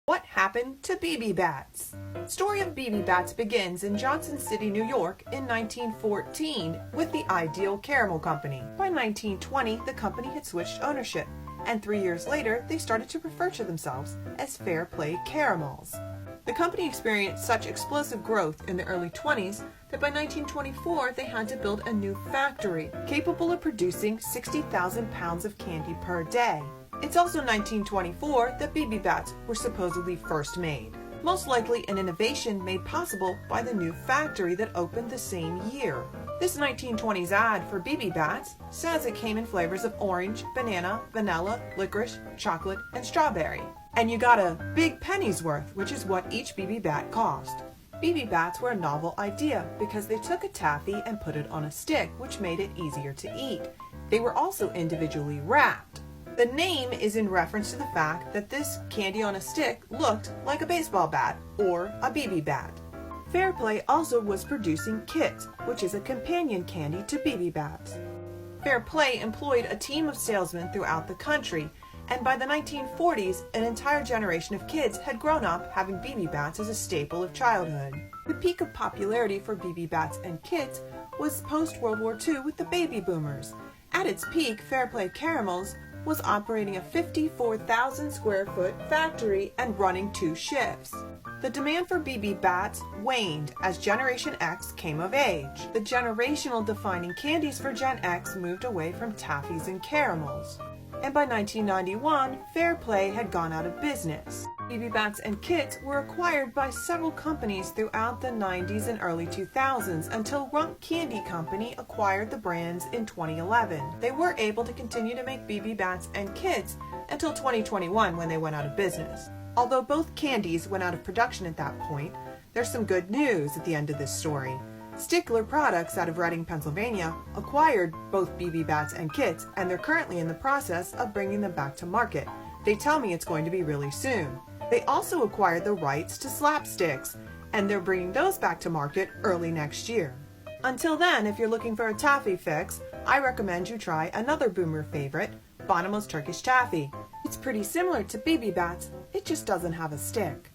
What happened to BB Bats? Story of BB Bats begins in Johnson City, New York in 1914 with the Ideal Caramel Company. By 1920, the company had switched ownership, and 3 years later, they started to refer to themselves as Fair Play Caramels. The company experienced such explosive growth in the early 20s that by 1924 they had to build a new factory capable of producing 60,000 pounds of candy per day. It's also 1924 that BB Bats were supposedly first made, most likely an innovation made possible by the new factory that opened the same year. This 1920s ad for BB Bats says it came in flavors of orange, banana, vanilla, licorice, chocolate, and strawberry. And you got a big penny's worth, which is what each BB Bat cost. BB Bats were a novel idea because they took a taffy and put it on a stick, which made it easier to eat. They were also individually wrapped. The name is in reference to the fact that this candy on a stick looked like a baseball bat or a BB Bat. Fair Play also was producing Kit, which is a companion candy to BB Bats. Fair Play employed a team of salesmen throughout the country, and by the 1940s, an entire generation of kids had grown up having BB Bats as a staple of childhood. The peak of popularity for BB Bats and Kits was post-World War II with the baby boomers. At its peak, Fair Play Caramels was operating a 54,000 square foot factory and running 2 shifts. The demand for BB Bats waned as Generation X came of age. The generational defining candies for Gen X moved away from taffies and caramels. And by 1991, Fair Play had gone out of business. BB Bats and Kits were acquired by several companies throughout the 90s and early 2000s until Rump Candy Company acquired the brands in 2011. They were able to continue to make BB Bats and Kits until 2021 when they went out of business. Although both candies went out of production at that point, there's some good news at the end of this story. Stickler Products out of Reading, Pennsylvania acquired both BB Bats and Kits, and they're currently in the process of bringing them back to market. They tell me it's going to be really soon. They also acquired the rights to Slapsticks, and they're bringing those back to market early next year. Until then, if you're looking for a taffy fix, I recommend you try another boomer favorite, Bonomo's Turkish Taffy. It's pretty similar to BB Bats, it just doesn't have a stick.